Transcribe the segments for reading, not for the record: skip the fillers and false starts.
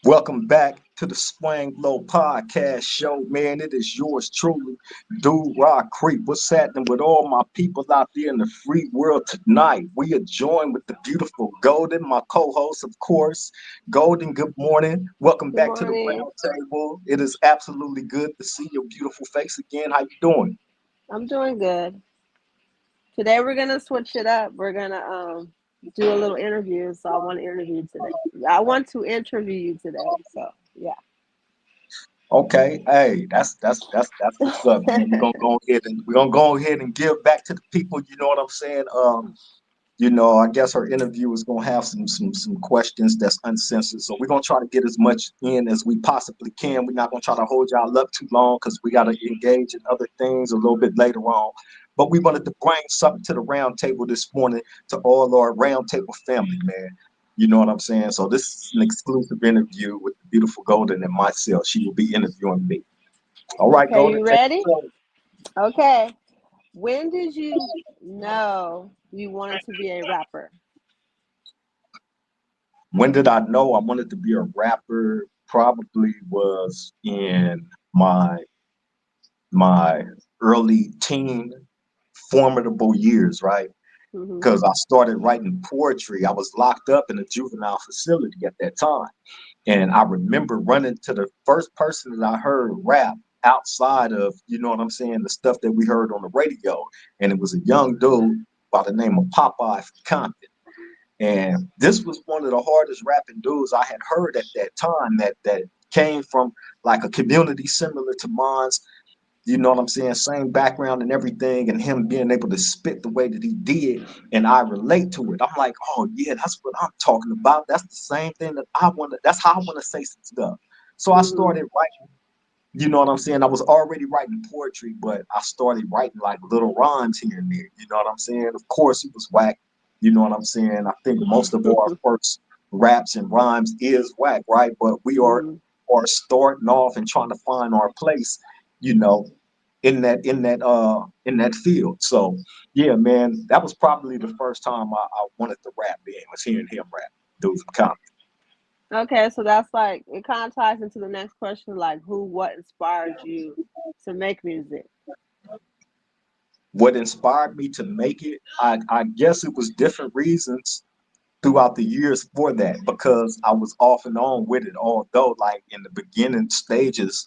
Welcome back to the Swang Low Podcast Show, man. It is yours truly, Duroc Creep. What's happening with all my people out there in the free world tonight? We are joined with the beautiful Goldennn, my co-host, of course. Goldennn, good morning. Welcome Good back to the morning. round table. It is absolutely good to see your beautiful face again. How you doing? I'm doing good. Today we're gonna switch it up. We're gonna do a little interview. So I want to interview you today. I want to interview you today. So yeah. Okay, hey, that's what's up, man. We're gonna go ahead and give back to the people. You know what I'm saying? I guess our interview is gonna have some questions that's uncensored. So we're gonna try to get as much in as we possibly can. We're not gonna try to hold y'all up too long because we gotta engage in other things a little bit later on. But we wanted to bring something to the round table this morning to all our round table family, man. You know what I'm saying? So this is an exclusive interview with the beautiful Goldennn and myself. She will be interviewing me. All right, Okay, Goldennn, you take ready? it away. Okay. When did you know you wanted to be a rapper? When did I know I wanted to be a rapper? Probably was in my early teen formidable years, right? Hmm. Because I started writing poetry. I was locked up in a juvenile facility at that time. And I remember running to the first person that I heard rap outside of, you know what I'm saying, the stuff that we heard on the radio. And it was a young dude by the name of Popeye from Compton. And this was one of the hardest rapping dudes I had heard at that time that came from like a community similar to mine's, you know what I'm saying, same background and everything, and him being able to spit the way that he did, and I relate to it. I'm like, oh yeah, that's what I'm talking about. That's the same thing that I want to, that's how I want to say some stuff. So I Hmm. started writing, you know what I'm saying? I was already writing poetry, but I started writing like little rhymes here and there. You know what I'm saying? Of course, it was whack. You know what I'm saying? I think most of our first raps and rhymes is whack, right? But we Hmm. are starting off and trying to find our place, you know, in that field. So yeah, man, that was probably the first time I wanted to rap. Being was hearing him rap, dudes from Compton. Okay, so that's like it kind of ties into the next question, like what inspired you to make music? What inspired me to make it, I guess it was different reasons throughout the years for that because I was off and on with it. Although, like in the beginning stages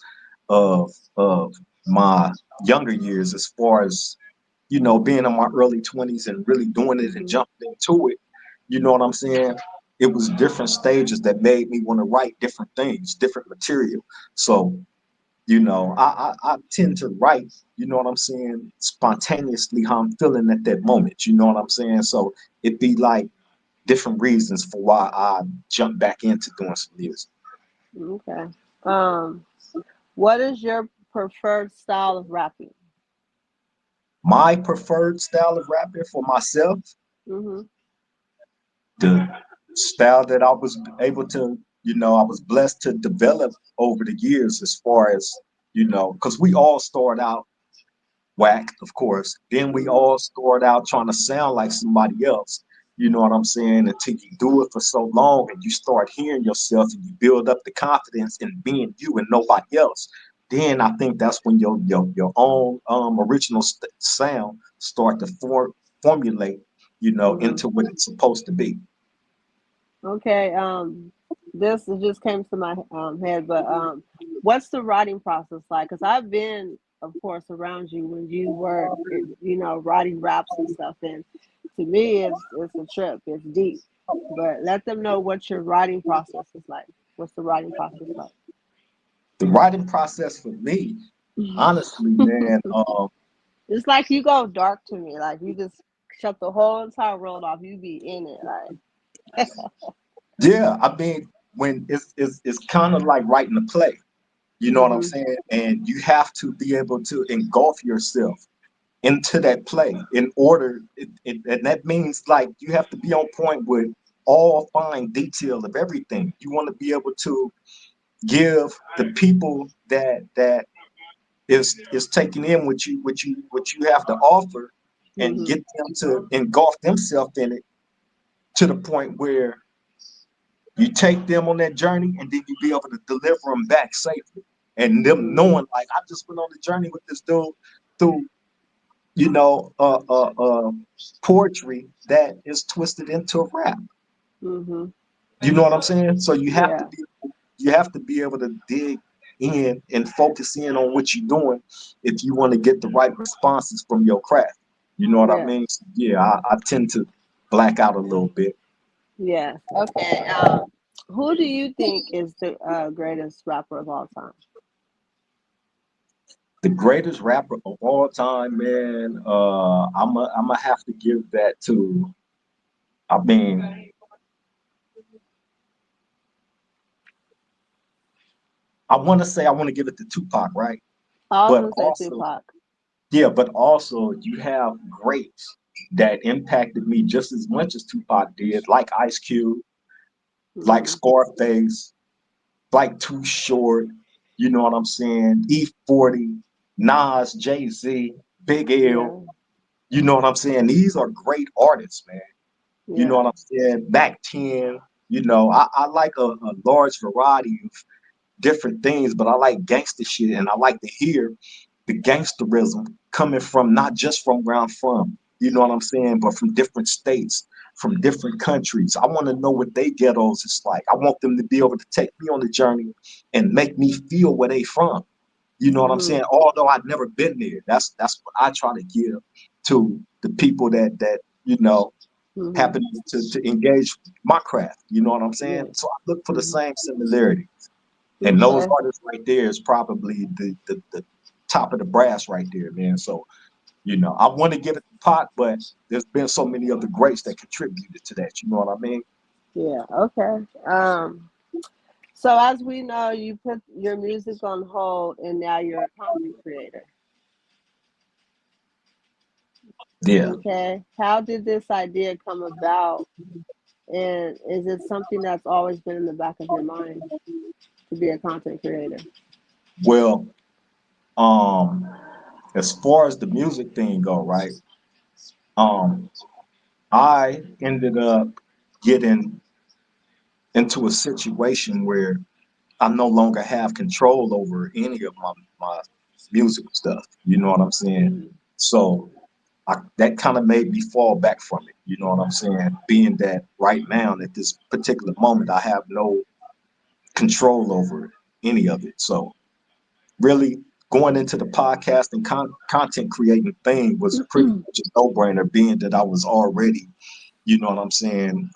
of my younger years, as far as being in my early 20s and really doing it and Hmm. jumping into it, you know what I'm saying? It was different stages that made me want to write different things, different material. So I tend to write, you know what I'm saying, spontaneously how I'm feeling at that moment, you know what I'm saying? So it'd be like different reasons for why I jump back into doing some music. Okay. Um, what is your preferred style of rapping? My preferred style of rapping for myself, Hmm. the style that I was able to, I was blessed to develop over the years as far as, because we all start out whack, of course. Then we Hmm. all start out trying to sound like somebody else. You know what I'm saying? Until you do it for so long and you start hearing yourself and you build up the confidence in being you and nobody else. Then I think that's when your own original sound start to formulate, Hmm. into what it's supposed to be. Okay. This just came to my head, but what's the writing process like? Because I've been, of course, around you when you were, writing raps and stuff, and to me, it's a trip. It's deep. But let them know what your writing process is like. What's the writing process like? The writing process for me, honestly, man, It's like you go dark to me. Like you just shut the whole entire world off. You be in it. Like, yeah, I mean, when it's kind of like writing a play. You know what I'm hmm. saying? And you have to be able to engulf yourself into that play in order, and that means like you have to be on point with all fine detail of everything. You want to be able to give the people that is taking in what you have to offer and Hmm. get them to engulf themselves in it to the point where You take them on that journey, and then you be able to deliver them back safely. And them Mm-hmm. knowing, like, I just went on the journey with this dude through, you know, poetry that is twisted into a rap. Mm-hmm. You know what I'm saying? So Yeah. you have to be able to dig in and focus in on what you're doing if you want to get the right responses from your craft. You know what I Yes. mean? So, yeah, I tend to black out a little bit. Yes. Okay. Who do you think is the greatest rapper of all time? The greatest rapper of all time, man. I'm gonna have to give that to. I mean, I want to give it to Tupac, right? I was But gonna say also, Tupac. yeah, but also you have greats that impacted me just as much as Tupac did, like Ice Cube, like Mm-hmm. Scarface, like Too Short. You know what I'm saying? E40, Nas, Jay Z, Big L. Yeah. You know what I'm saying? These are great artists, man. You know Yeah. what I'm saying? Back 10, I like a large variety of different things, but I like gangster shit and I like to hear the gangsterism coming from not just from where I'm from, you know what I'm saying, but from different states, from different countries. I want to know what they ghettos is like. I want them to be able to take me on the journey and make me feel where they from. You know what I'm Mm-hmm. saying? Although I've never been there, that's what I try to give to the people that Mm-hmm. happen to engage my craft. You know what I'm saying? Yeah. So I look for the Mm-hmm. same similarity. And those Okay. artists right there is probably the top of the brass right there, man. So, I want to give it the pot, but there's been so many other greats that contributed to that. You know what I mean? Yeah. Okay. So as we know, you put your music on hold, and now you're a content creator. Yeah. Okay. How did this idea come about? And is it something that's always been in the back of your mind to be a content creator? Well, um, as far as the music thing go, right? Um, I ended up getting into a situation where I no longer have control over any of my music stuff. You know what I'm saying? Mm-hmm. So that kind of made me fall back from it. You know what I'm saying? Being that right now at this particular moment, I have no control over any of it. So really going into the podcast and content creating thing was pretty much a no-brainer, being that I was already, you know what I'm saying,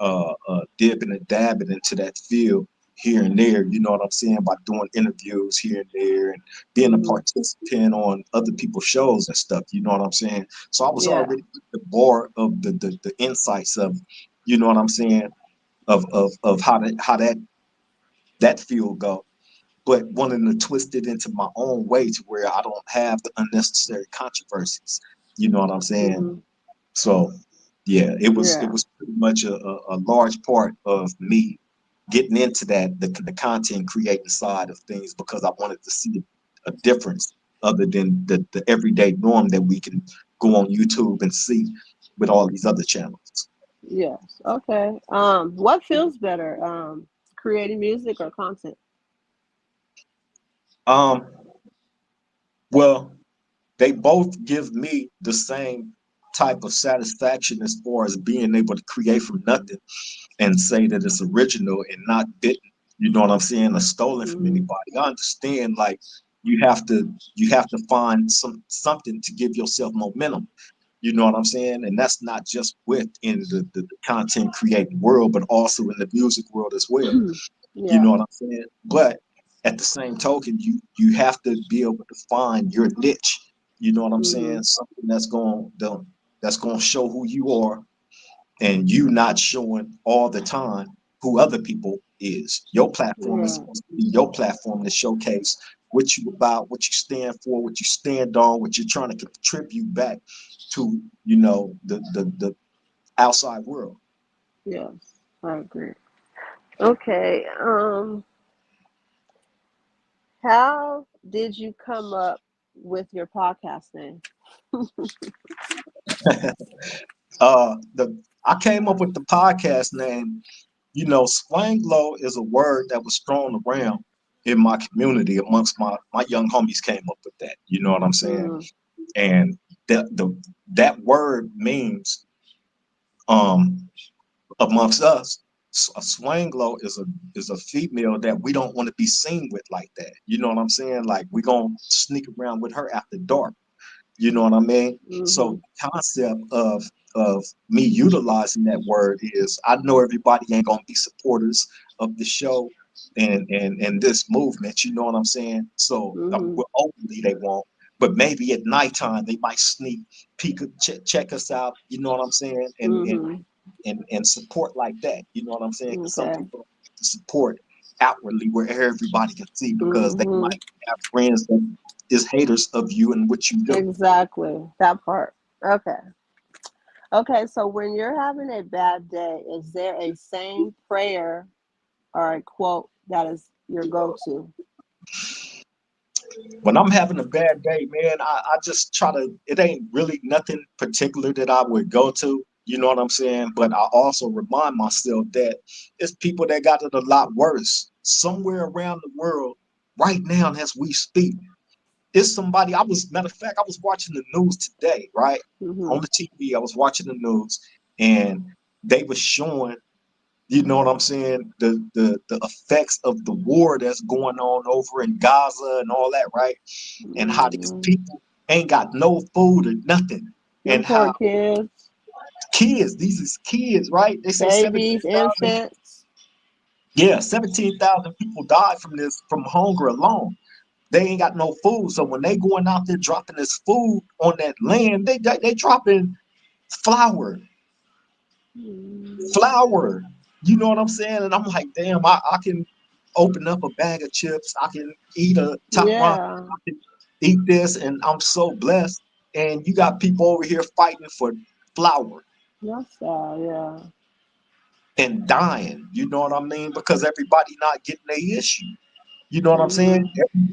dipping and dabbing into that field here and there, you know what I'm saying, by doing interviews here and there and being a Mm-hmm. participant on other people's shows and stuff, you know what I'm saying. So I was Yeah. already at the bar of the insights of, you know what I'm saying, of how that field go, but wanting to twist it into my own way to where I don't have the unnecessary controversies. You know what I'm saying? Mm-hmm. So yeah, it Yeah. was pretty much a large part of me getting into the content creating side of things because I wanted to see a difference other than the everyday norm that we can go on YouTube and see with all these other channels. Yes. Okay. What feels better? Creating music or content? Um, well, they both give me the same type of satisfaction as far as being able to create from nothing and say that it's original and not bitten. You know what I'm saying? Or stolen from Mm-hmm. anybody. I understand like you have to find something to give yourself momentum. You know what I'm saying? And that's not just within the content creating world, but also in the music world as well. You Yeah. know what I'm saying? But at the same token, you have to be able to find your niche. You know what I'm Mm-hmm. saying? Something that's going to show who you are, and you not showing all the time who other people is. Your platform is Yeah. supposed to be your platform to showcase what you about, what you stand for, what you stand on, what you're trying to contribute back to, the outside world. Yes. I agree. Okay. How did you come up with your podcast name? The I came up with the podcast name Swang low is a word that was thrown around in my community amongst my young homies came up with that. You know what I'm saying? Mm, And that word means um amongst us, a swanglo is a female that we don't want to be seen with like that. You know what I'm saying? Like we gonna sneak around with her after dark. You know what I mean? So mm-hmm, the concept of me utilizing that word is I know everybody ain't gonna be supporters of the show and this movement. You know what I'm saying? So mm-hmm, well, openly they won't, but maybe at nighttime they might sneak peek check us out. You know what I'm saying? mm-hmm. And support like that. You know what I'm saying? Because some Okay. people support outwardly where everybody can see because they Mm-hmm. might have friends that is haters of you and what you do. Exactly. That part. Okay. Okay. So when you're having a bad day, is there a saying, prayer, or a quote that is your go-to? When I'm having a bad day, man, I just try to, it ain't really nothing particular that I would go to. You know what I'm saying? But I also remind myself that it's people that got it a lot worse somewhere around the world right now as we speak. It's somebody, matter of fact, I was watching the news today, right? On Mm-hmm. the TV, I was watching the news and they were showing, you know what I'm saying, the effects of the war that's going on over in Gaza and all that, right? And how these Mm-hmm. people ain't got no food or nothing. Them And poor how kids, these is kids, right? They say babies, 17,000, infants. yeah, 17,000 people died from hunger alone. They ain't got no food. So when they going out there dropping this food on that land, they dropping flour, Mm, flour. You know what I'm saying? And I'm like, damn, I can open up a bag of chips. I can eat a top ramen. yeah, I can eat this, and I'm so blessed. And you got people over here fighting for flour that's sad. Yeah. and dying. You know what I mean? Because everybody not getting their issue. You know what I'm saying? Mm-hmm.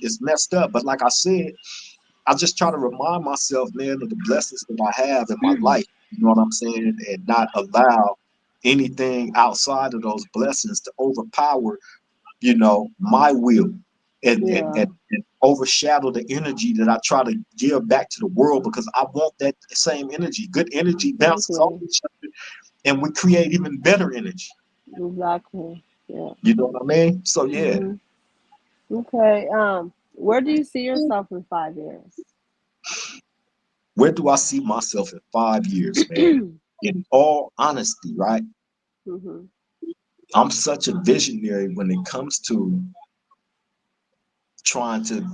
It's messed up. But like I said, I just try to remind myself, man, of the blessings that I have in my life. You know what I'm saying? And not allow anything outside of those blessings to overpower, my will Yeah. and overshadow the energy that I try to give back to the world because I want that same energy. Good energy bounces off Exactly. each other and we create even better energy. Exactly. Yeah. You know what I mean? So yeah, Mm-hmm. Okay. Where do you see yourself in 5 years? where do I see myself in 5 years, man? In all honesty, right? Mm-hmm. I'm such a visionary when it comes to trying to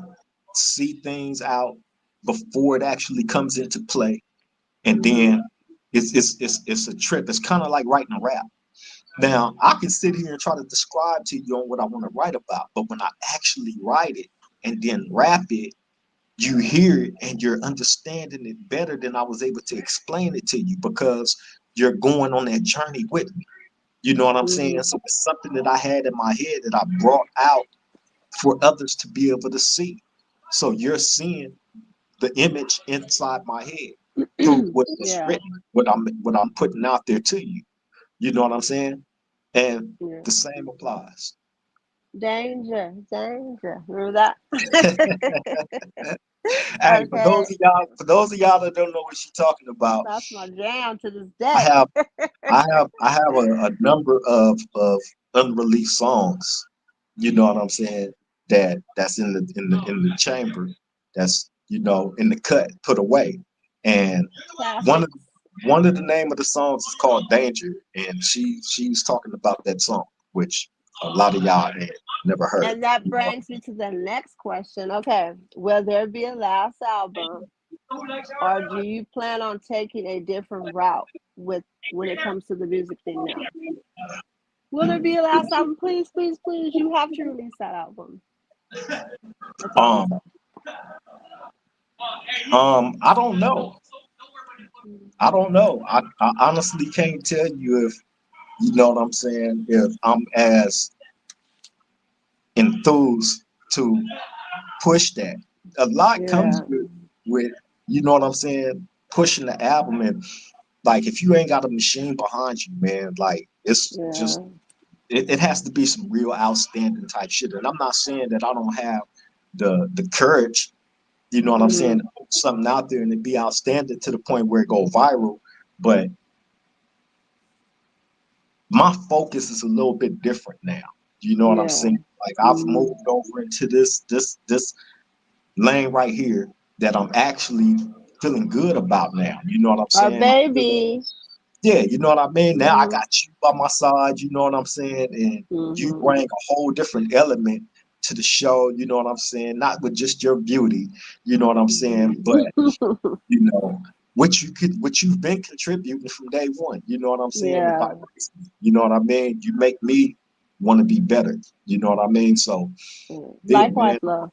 see things out before it actually comes into play. And Mm-hmm. then it's a trip. It's kind of like writing a rap. Now, I can sit here and try to describe to you on what I want to write about, but when I actually write it and then rap it, you hear it and you're understanding it better than I was able to explain it to you because you're going on that journey with me. You know what I'm saying? Mm-hmm. So it's something that I had in my head that I brought out for others to be able to see. So you're seeing the image inside my head through what is Yeah. written, what I'm putting out there to you. You know what I'm saying? And Yeah. the same applies. Danger. Danger. Remember that? Hey, Okay. for those of y'all that don't know what she's talking about, That's my jam to this I day. have I have a number of unreleased songs. You know what I'm saying? That's in the chamber. That's in the cut, put away. And one of Classics. one of the name of the songs is called Danger, and she's talking about that song, which a lot of y'all had never heard. And that brings me to the next question. Okay. Will there be a last album, or do you plan on taking a different route with when it comes to the music thing now? Will there be a last album? Please, please, please. You have to release that album. That's all I'm gonna Um, say. I don't know. I don't know. I honestly can't tell you if you know what I'm saying. If I'm as enthused to push that, a lot comes Yeah. with you know what I'm saying, pushing the album and like if you ain't got a machine behind you, man, like It's just Yeah. it has to be some real outstanding type shit. And I'm not saying that I don't have the courage, you know what I'm saying, Mhm. to put something out there and it be outstanding to the point where it go viral. But my focus is a little bit different now. You know what I'm Yeah. saying? Like I've Mhm. moved over into this lane right here that I'm actually feeling good about now. You know what I'm Our saying? I'm feeling, baby. yeah, you know what I mean? Now I Mhm. got you by my side, you know what I'm saying? And you Mhm. bring a whole different element to the show, you know what I'm saying? Not with just your beauty, you know what I'm saying? But, you know, what you've been contributing from day one, you know what I'm saying? The Yeah. vibration, you know what I mean? You make me want to be better, you know what I mean? So, Yeah. yeah, Likewise, man. love.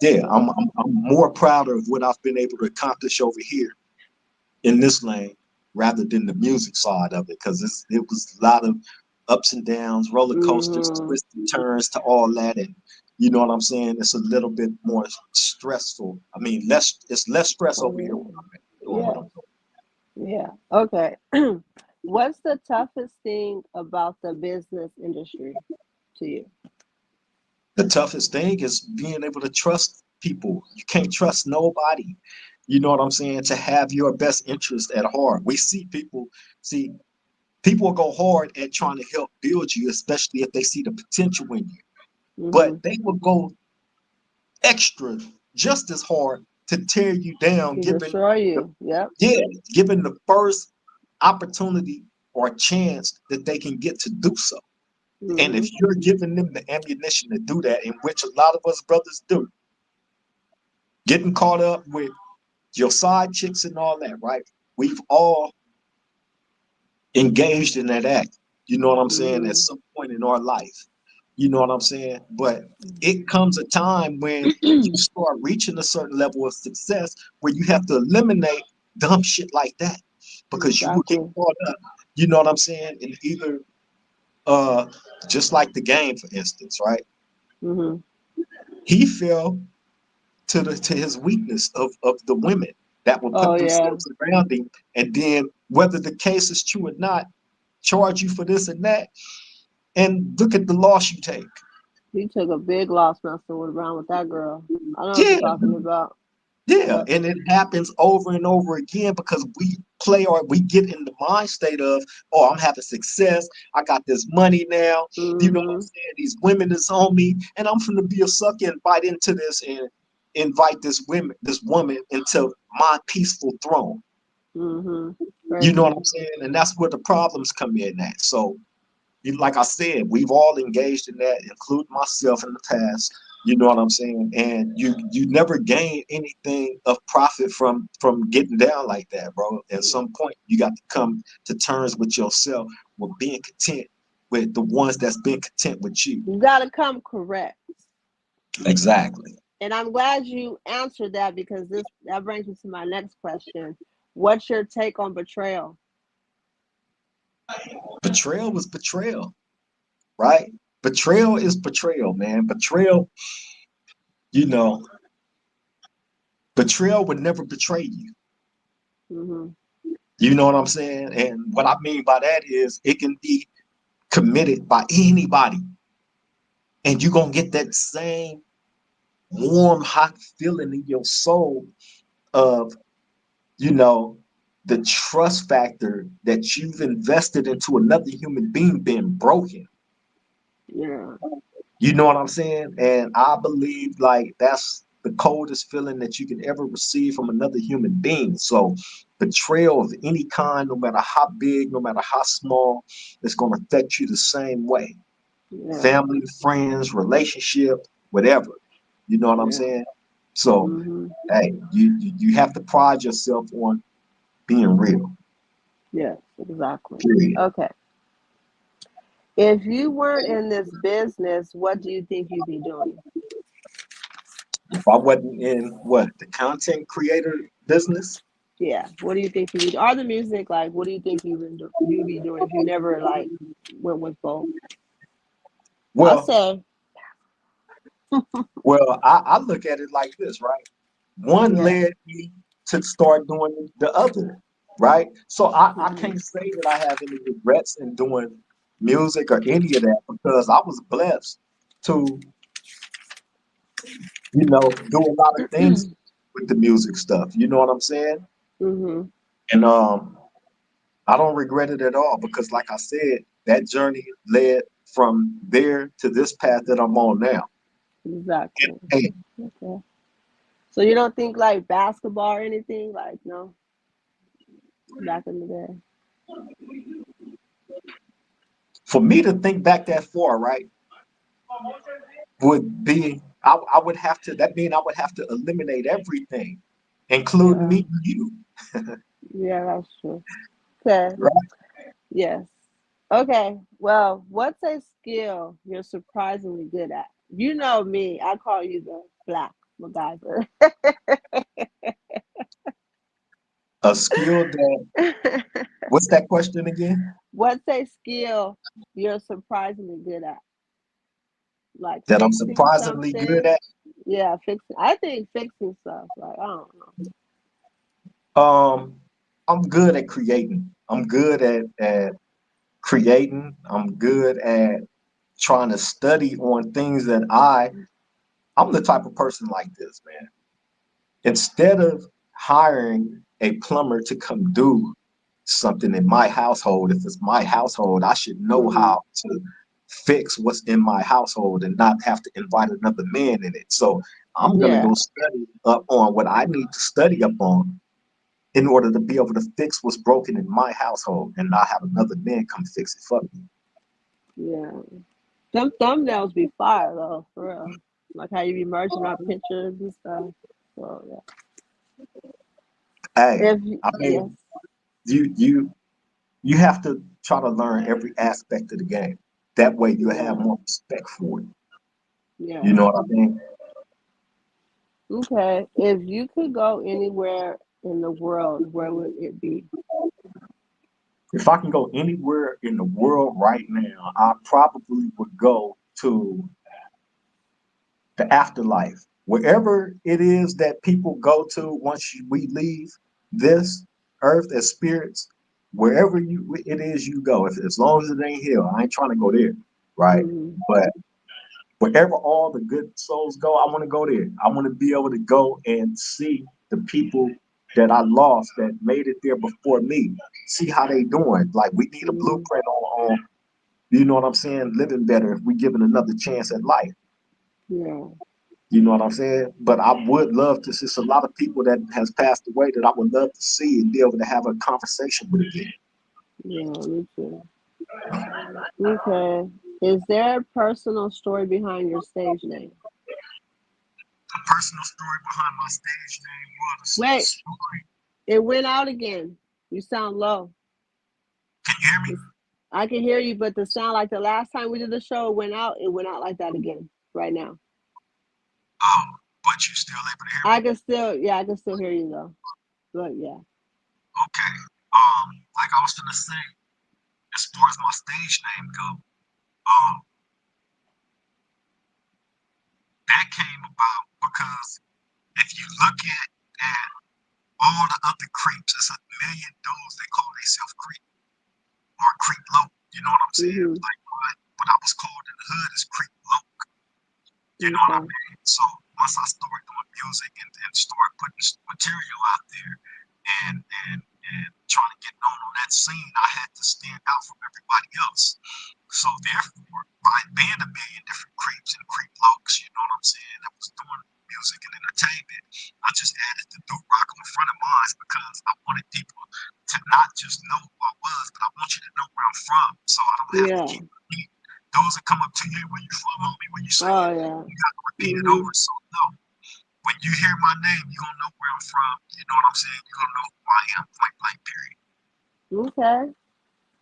Yeah, Yeah. I'm more proud of what I've been able to accomplish over here in this lane rather than the music side of it, because it was a lot of ups and downs, roller coasters, Mhm. twists and turns to all that, and you know what I'm saying. It's a little bit more stressful. I mean, less it's less stress over here Oh, when I'm doing what yeah. I'm doing. Yeah. Okay. What's the toughest thing about the business industry to you? The toughest thing is being able to trust people. You can't trust nobody. You know what I'm saying? To have your best interest at heart. We see people see people will go hard at trying to help build you, especially if they see the potential in you. But Mhm. they will go extra just as hard to tear you down, To given destroy the you. Yep. yeah, given the first opportunity or chance that they can get to do so. And if Mhm. you're giving them the ammunition to do that, in which a lot of us brothers do, getting caught up with your side chicks and all that, right? We've all engaged in that act. You know what I'm saying? At Mhm. some point in our life. You know what I'm saying? But it comes a time when you start reaching a certain level of success where you have to eliminate dumb shit like that because you will get Exactly. caught up. You know what I'm saying? In either uh just like the game, for instance, right? Mhm. He fell to his weakness of the women that will Oh put yeah. themselves around him, and then whether the case is true or not, charge you for this and that, and look at the loss you take. He took a big loss messing with around with that girl. I know what you're Yeah, talking about. yeah, Yep. and it happens over and over again because we get in the mind state of, oh, I'm having success, I got this money now, you know what I'm Mhm. saying? These women is on me, and I'm gonna be a sucker and bite into this and invite this woman into my peaceful throne. Mhm. You know what Crazy. I'm saying? And that's where the problems come in at. So like I said, we've all engaged in that, including myself in the past. You know what I'm saying? And you never gain anything of profit from getting down like that, bro. At some point, you got to come to terms with yourself, with being content with the ones that's been content with you. You got to come correct. Exactly. And I'm glad you answered that because this that brings me to my next question. What's your take on betrayal? Betrayal was betrayal, right? Betrayal is betrayal, man. Betrayal, you know, betrayal would never betray you. Mhm. You know what I'm saying? And what I mean by that is it can be committed by anybody, and you're gonna get that same warm, hot feeling in your soul of, you know, the trust factor that you've invested into another human being being broken. Yeah. You know what I'm saying? And I believe like that's the coldest feeling that you can ever receive from another human being. So betrayal of any kind, no matter how big, no matter how small, it's gonna affect you the same way. Yeah. Family, friends, relationship, whatever. You know what I'm Yeah. saying? So, Mhm. hey, you have to pride yourself on being real. Yes, exactly. Period. Okay. If you weren't in this business, what do you think you'd be doing? If I wasn't in what the content creator business, Yeah. What do you think you would or the music, like what do you think you'd be doing if you never like went with both? I well, say, I look at it like this, right? One yeah. led me to start doing the other. right? So I Mm-hmm. can't say that I have any regrets in doing music or any of that because I was blessed to, do a lot of things with the music stuff. You know what I'm saying? Mm-hmm. And I don't regret it at all because, like I said, that journey led from there to this path that I'm on now. Exactly. And Okay. So you don't think like basketball or anything? Like no, back in the day. for me to think back that far, right, would be I would have to. That mean I would have to eliminate everything, including Yeah. me and you. Yeah, that's true. Okay. Right? Yes. Okay. Well, what's a skill you're surprisingly good at? You know me. I call you the Black MacGyver. A skill that. What's that question again? What's a skill you're surprisingly good at? Like That I'm fixing surprisingly good something? at. Yeah, fixing. I think fixing stuff. Like I don't know. Um, I'm good at creating. I'm good at creating. I'm good at trying to study on things that I'm the type of person like this, man. Instead of hiring a plumber to come do something in my household, if it's my household, I should know Mm-hmm. how to fix what's in my household and not have to invite another man in it. So I'm gonna Yeah. go study up on what I need to study up on in order to be able to fix what's broken in my household and not have another man come fix it for me. Yeah. Them thumbnails be fire though, for real. Like how you be merging our pictures and stuff. So yeah. Hey, If I yes. mean, you have to try to learn every aspect of the game. That way you'll have Yeah. more respect for it. You Yeah. know what I mean? Okay. If you could go anywhere in the world, where would it be? If I can go anywhere in the world right now, I probably would go to the afterlife. Wherever it is that people go to once we leave this earth as spirits, wherever it is you go, if as long as it ain't here, I ain't trying to go there, right? Mm-hmm. But wherever all the good souls go, I want to go there. I want to be able to go and see the people that I lost that made it there before me. See how they doing. Like we need a Mm-hmm. blueprint on you know what I'm saying, living better if we given another chance at life. Yeah. You know what I'm saying? But I would love to see a lot of people that has passed away that I would love to see and be able to have a conversation with again. Yeah, me too. Okay. Is there a personal story behind your stage name? A personal story behind my stage name was a Wait, story. it went out again. You sound low. Can you hear me? It's, I can hear you, but the sound like the last time we did the show, it went out like that again right now. Oh, but you still able to hear me? I can still hear you though. But yeah. Okay. Like I was gonna say, as far as my stage name go, that came about because if you look at all the other creeps, it's a million dudes that call themselves creep or creep low. You know what I'm saying? Mm-hmm. Like what I was called in the hood is creep low. You know what I Okay. mean? So once I started doing music and started putting material out there and trying to get known on that scene, I had to stand out from everybody else. So therefore, by being a million different creeps and creep lokes, you know what I'm saying, that was doing music and entertainment, I just added the Duroc on the front of mine because I wanted people to not just know who I was, but I want you to know where I'm from. So I don't have to Yeah. keep repeating. Those that come up to you, where you from, homie, when you say Oh it, yeah. you got to repeat it Mm-hmm. over. So no, when you hear my name, you're gonna know where I'm from. You know what I'm saying? You're gonna know who I am, point blank, period. Okay.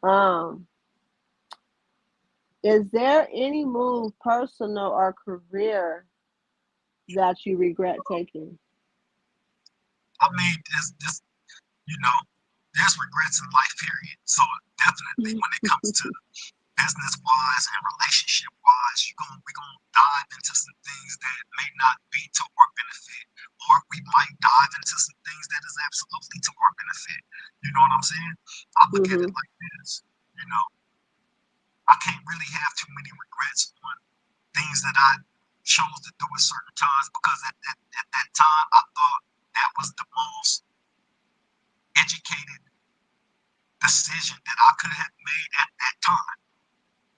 Um, is there any move, personal or career, that you regret taking? I mean, this, you know, there's regrets in life, period. So definitely when it comes to business wise and relationship wise, we're gonna dive into some things that may not be to our benefit, or we might dive into some things that is absolutely to our benefit. You know what I'm saying? I look at it Mhm. like this. You know, I can't really have too many regrets on things that I chose to do at certain times, because at that time I thought that was the most educated decision that I could have made at that time.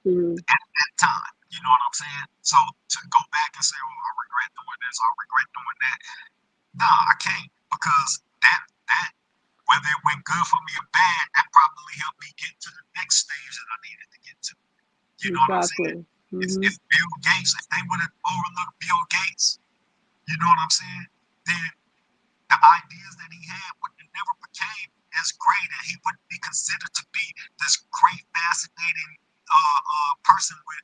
Mhm. At that time, you know what I'm saying? So to go back and say, "Oh, I regret doing this, I regret doing that," nah, I can't, because that whether it went good for me or bad, that probably helped me get to the next stage that I needed to get to. You know what I'm saying? Exactly. If Mhm. Bill Gates, if they would have overlooked Bill Gates, you know what I'm saying? Then the ideas that he had would have never became as great, and he wouldn't be considered to be this great, fascinating person with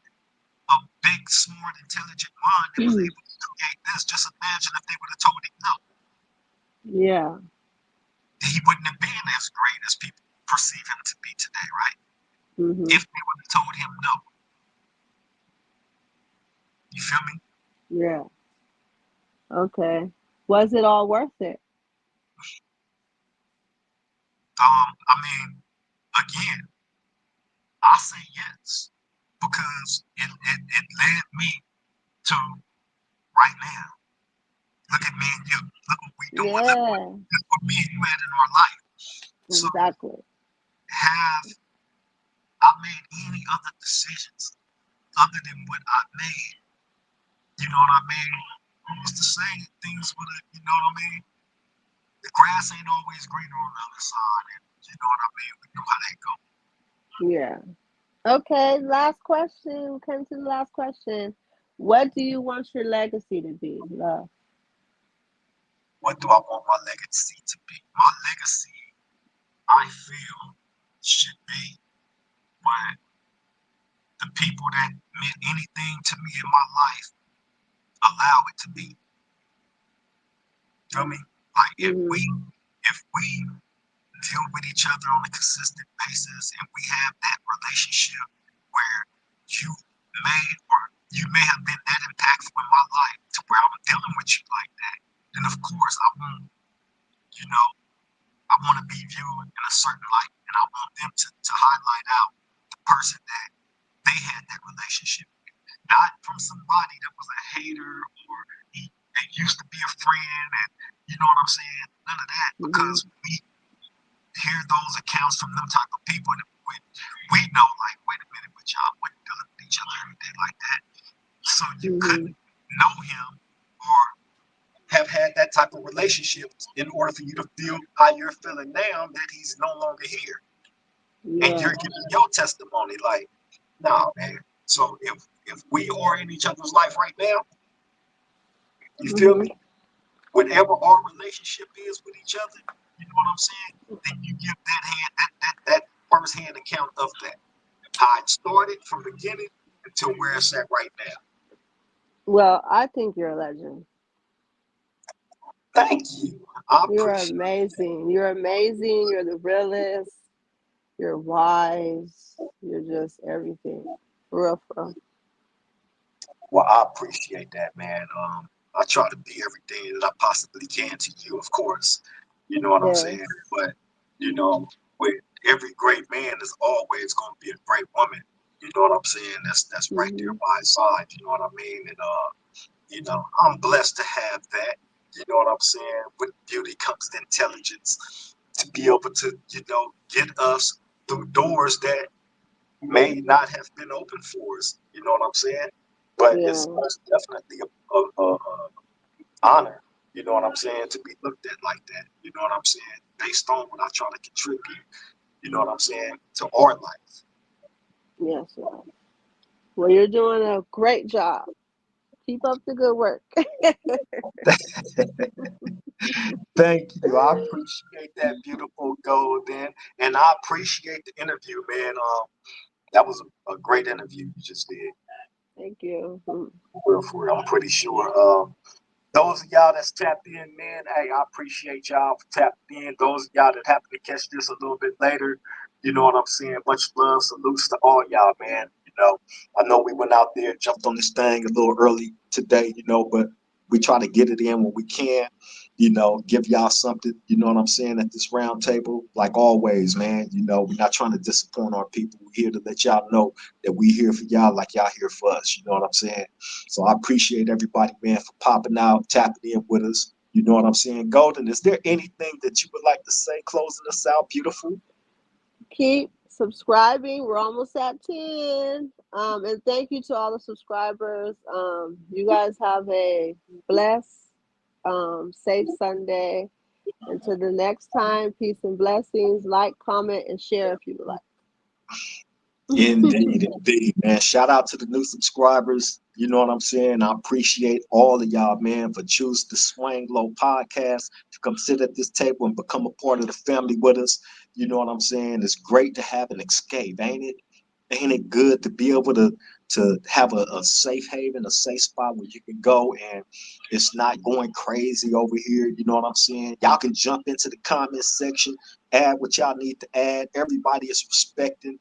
a big, smart, intelligent mind that was able to create this. Just imagine if they would have told him no. Yeah. He wouldn't have been as great as people perceive him to be today, right? Mhm. If they would have told him no. You feel me? Yeah. Okay. Was it all worth it? I mean, again, I say yes, because it led me to right now. Look at me and you. Look what we doing. Yeah. Look what me and you had in our life. So Exactly. have I made any other decisions other than what I made? You know what I mean? Who's to say things would have, you know what I mean? The grass ain't always greener on the other side. And you know what I mean? We know how that go. Yeah. Okay. Last question. We came to the last question. What do you want your legacy to be? Love. What do I want my legacy to be? My legacy, I feel, should be what the people that meant anything to me in my life allow it to be. Feel me? Like Mhm. if we deal with each other on a consistent basis, and we have that relationship where you may have been that impactful in my life to where I'm dealing with you like that, then of course you know, I want to be viewed in a certain light, and I want them to highlight out the person that they had that relationship with, not from somebody that was a hater, or they used to be a friend, and you know what I'm saying? None of that, because Mhm. we hear those accounts from them type of people, and we know, like, wait a minute, but y'all wouldn't dealing with each other every day like that. So you couldn't Mhm. know him or have had that type of relationship in order for you to feel how you're feeling now that he's no longer here. And you're Yeah. giving your testimony like, nah, man. So if we are in each other's life right now, you feel Mhm. me? Whatever our relationship is with each other, you know what I'm saying? Then you give that first hand account of that. How it started from the beginning until where it's at right now. Well, I think you're a legend. Thank you. I You're appreciate amazing. You're amazing. You're the realest. You're wise. You're just everything. For real, for real. Well, I appreciate that, man. I try to be everything that I possibly can to you, of course. You know what I'm saying? Yes. But you know, with every great man, there's always going to be a great woman. You know what I'm saying? That's right there Mhm. by his side. You know what I mean? And you know, I'm blessed to have that. You know what I'm saying? With beauty comes intelligence to be able to, you know, get us through doors that may not have been open for us. You know what I'm saying? But it's Yeah. most definitely a honor. You know what I'm saying? To be looked at like that. You know what I'm saying? Based on what I try to contribute. You know what I'm saying? To our life. Yes, yes. Well, you're doing a great job. Keep up the good work. Thank you. I appreciate that beautiful Goldennn, and I appreciate the interview, man. That was a great interview you just did. Thank you. Mhm. For real. I'm pretty sure. Those of y'all that's tapped in, man, hey, I appreciate y'all for tapping in. Those of y'all that happen to catch this a little bit later, You know what I'm saying? Much love, salutes to all y'all, man. I know we went out there, jumped on this thing a little early today, but we try to get it in when we can, give y'all something, you know what I'm saying, at this round table. Like always, man, we're not trying to disappoint our people. We're here to let y'all know that we here for y'all like y'all here for us, you know what I'm saying? So I appreciate everybody, man, for popping out, tapping in with us. You know what I'm saying? Goldennn, is there anything that you would like to say closing us out, beautiful? Keep subscribing. We're almost at 10. And thank you to all the subscribers. You guys have a blessed, safe Sunday. Until the next time, peace and blessings. Like, comment, and share if you would like. Indeed, indeed, man. Shout out to the new subscribers. You know what I'm saying? I appreciate all of y'all, man, for choosing the Swang Low podcast to come sit at this table and become a part of the family with us. You know what I'm saying? It's great to have an escape, ain't it? Ain't it good to be able to have a safe haven, a safe spot where you can go and it's not going crazy over here? You know what I'm saying? Y'all can jump into the comment section, add what y'all need to add. Everybody is respecting,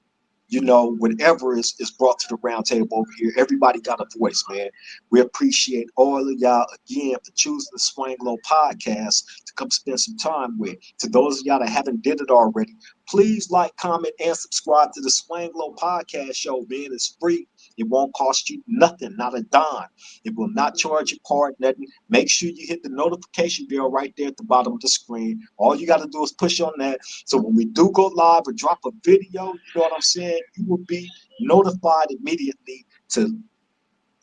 whatever is brought to the round table over here. Everybody got a voice, man. We appreciate all of y'all again for choosing the Swang Low podcast to come spend some time with. To those of y'all that haven't did it already, please like, comment, and subscribe to the Swang Low podcast show, man. It's free. It won't cost you nothing, not a dime. It will not charge your card, nothing. Make sure you hit the notification bell right there at the bottom of the screen. All you got to do is push on that. So when we do go live or drop a video, you know what I'm saying, you will be notified immediately to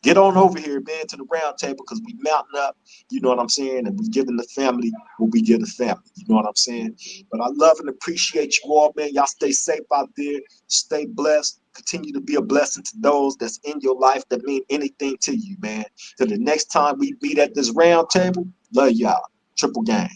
get on over here, man, to the round table, because we mounting up, you know what I'm saying, and we giving the family what we give the family, you know what I'm saying. But I love and appreciate you all, man. Y'all stay safe out there, stay blessed, continue to be a blessing to those that's in your life that mean anything to you, man. Till the next time we meet at this round table, love y'all. Triple gang.